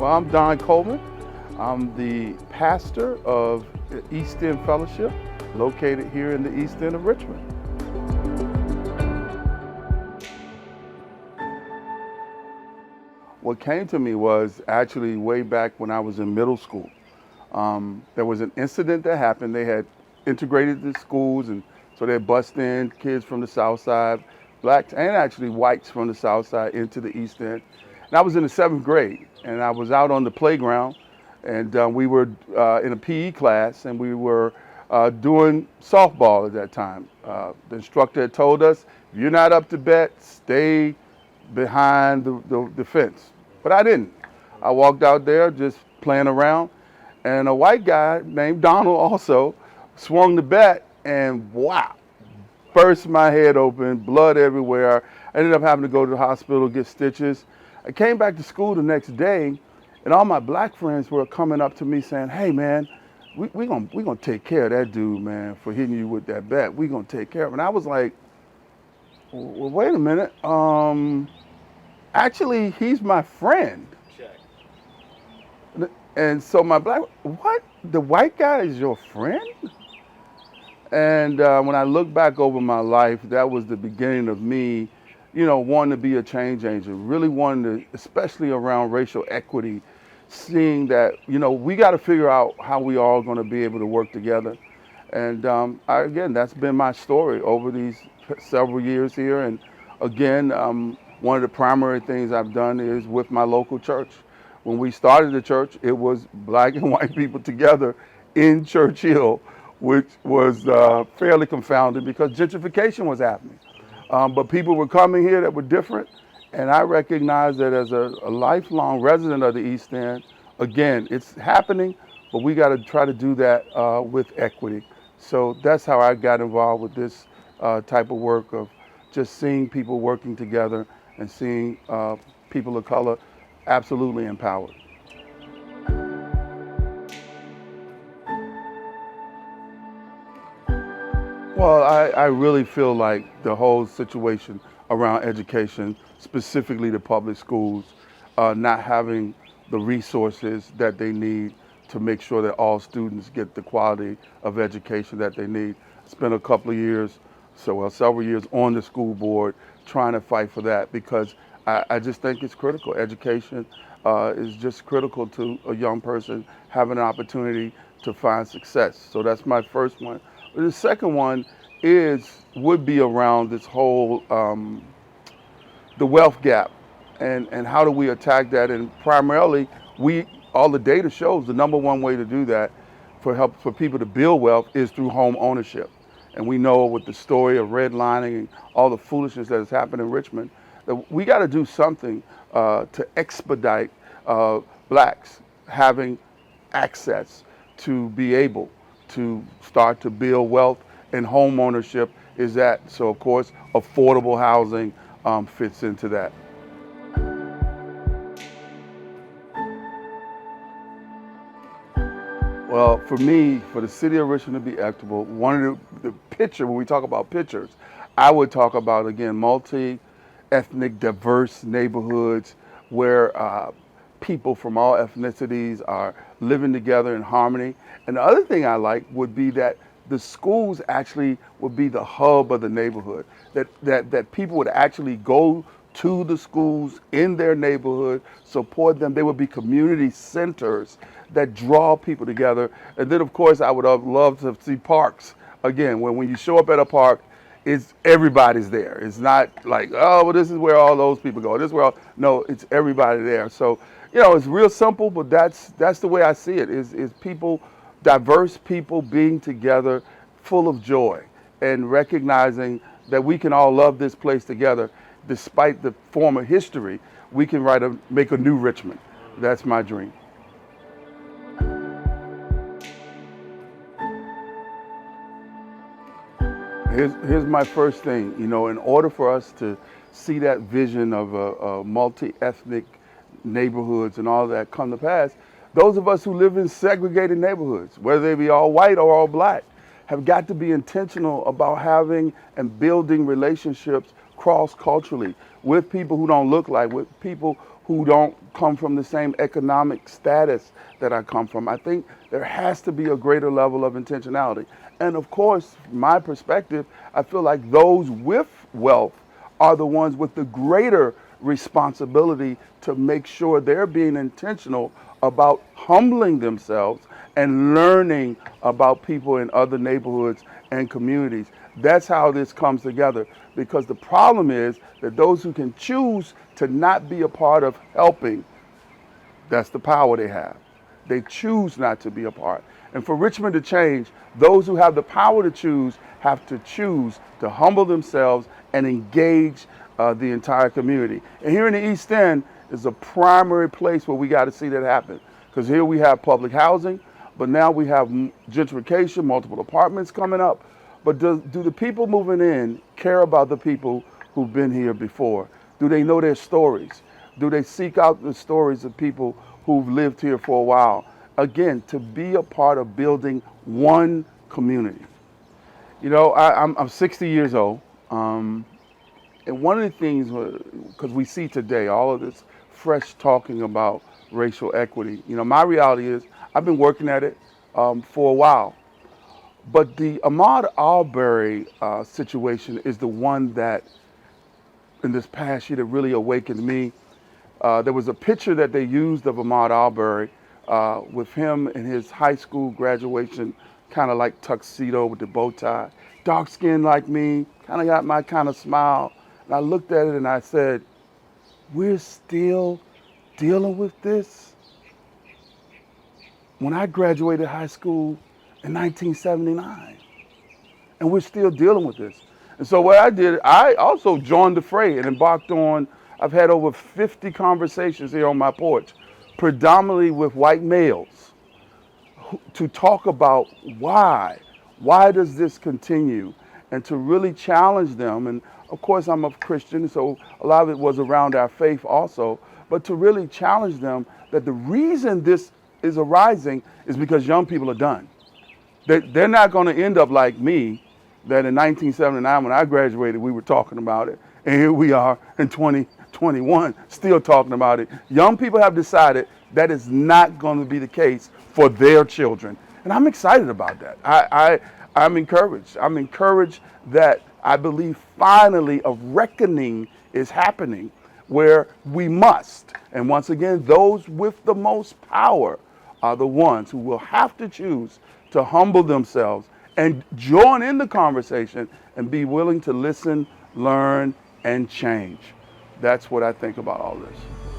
Well, I'm Don Coleman. I'm the pastor of the East End Fellowship, located here in the East End of Richmond. What came to me was actually way back when I was in middle school. There was an incident that happened. They had integrated the schools, and so they bussed in kids from the South Side, blacks and actually whites from the South Side into the East End. And I was in the 7th grade, and I was out on the playground, and we were in a PE class, and we were doing softball at that time. The instructor had told us, if you're not up to bat, stay behind the fence. But I didn't. I walked out there just playing around, and a white guy named Donald also swung the bat, and wow, burst my head open, blood everywhere. I ended up having to go to the hospital, get stitches. I came back to school the next day, and all my black friends were coming up to me saying, hey man, we gonna take care of that dude, man, for hitting you with that bat. We gonna take care of him. And I was like, well, wait a minute. Actually, he's my friend. Check. And so my black, what? The white guy is your friend? And when I look back over my life, that was the beginning of me, wanting to be a change agent, really wanting to, especially around racial equity, seeing that, we got to figure out how we all going to be able to work together. And again, that's been my story over these several years here. And again, one of the primary things I've done is with my local church. When we started the church, it was black and white people together in Churchill, which was fairly confounding because gentrification was happening. But people were coming here that were different, and I recognized that as a lifelong resident of the East End, again, it's happening, but we got to try to do that with equity. So that's how I got involved with this type of work of just seeing people working together and seeing people of color absolutely empowered. Well, I really feel like the whole situation around education, specifically the public schools, not having the resources that they need to make sure that all students get the quality of education that they need. Spent a couple of years, several years on the school board trying to fight for that because I just think it's critical. Education is just critical to a young person having an opportunity to find success. So that's my first one. The second one would be around this whole, the wealth gap and how do we attack that? And primarily, all the data shows the number one way to do that for people to build wealth is through home ownership. And we know with the story of redlining and all the foolishness that has happened in Richmond, that we got to do something to expedite blacks having access to be able to start to build wealth, and home ownership is that. So of course, affordable housing fits into that. Well, for me, for the city of Richmond to be equitable, one of the picture, when we talk about pictures, I would talk about, again, multi-ethnic, diverse neighborhoods where people from all ethnicities are living together in harmony. And the other thing I like would be that the schools actually would be the hub of the neighborhood, that people would actually go to the schools in their neighborhood, support them. They would be community centers that draw people together. And then, of course, I would have loved to see parks. Again, when you show up at a park, everybody's there. It's not like, oh, well, this is where all those people go. No, it's everybody there. So, it's real simple, but that's the way I see it, is people, diverse people being together, full of joy, and recognizing that we can all love this place together. Despite the former history, we can make a new Richmond. That's my dream. Here's my first thing. In order for us to see that vision of a multi-ethnic neighborhoods and all that come to pass, those of us who live in segregated neighborhoods, whether they be all white or all black, have got to be intentional about having and building relationships cross-culturally, with people who don't look like, with people who don't come from the same economic status that I come from. I think there has to be a greater level of intentionality. And of course, from my perspective, I feel like those with wealth are the ones with the greater responsibility to make sure they're being intentional about humbling themselves and learning about people in other neighborhoods and communities. That's how this comes together, because the problem is that those who can choose to not be a part of helping, that's the power they have. They choose not to be a part. And for Richmond to change, those who have the power to choose have to choose to humble themselves and engage the entire community. And here in the East End is a primary place where we got to see that happen. Because here we have public housing, but now we have gentrification, multiple apartments coming up. But do the people moving in care about the people who've been here before? Do they know their stories? Do they seek out the stories of people who've lived here for a while? Again, to be a part of building one community. You know, I'm 60 years old. And one of the things, because we see today all of this fresh talking about racial equity, you know, my reality is I've been working at it for a while. But the Ahmaud Arbery situation is the one that, in this past year, that really awakened me. There was a picture that they used of Ahmaud Arbery with him in his high school graduation, kind of like tuxedo with the bow tie, dark skin like me, kind of got my kind of smile. And I looked at it and I said, we're still dealing with this? When I graduated high school in 1979, and we're still dealing with this. And so what I did, I also joined the fray and embarked on, I've had over 50 conversations here on my porch, predominantly with white males, to talk about why does this continue, and to really challenge them. And of course I'm a Christian, so a lot of it was around our faith also, but to really challenge them that the reason this is arising is because young people are done. They're not going to end up like me, that in 1979 when I graduated we were talking about it, and here we are in 2021 still talking about it. Young people have decided that is not going to be the case for their children, and I'm excited about that. I'm encouraged. I'm encouraged that I believe finally a reckoning is happening where we must, and once again, those with the most power are the ones who will have to choose to humble themselves and join in the conversation and be willing to listen, learn, and change. That's what I think about all this.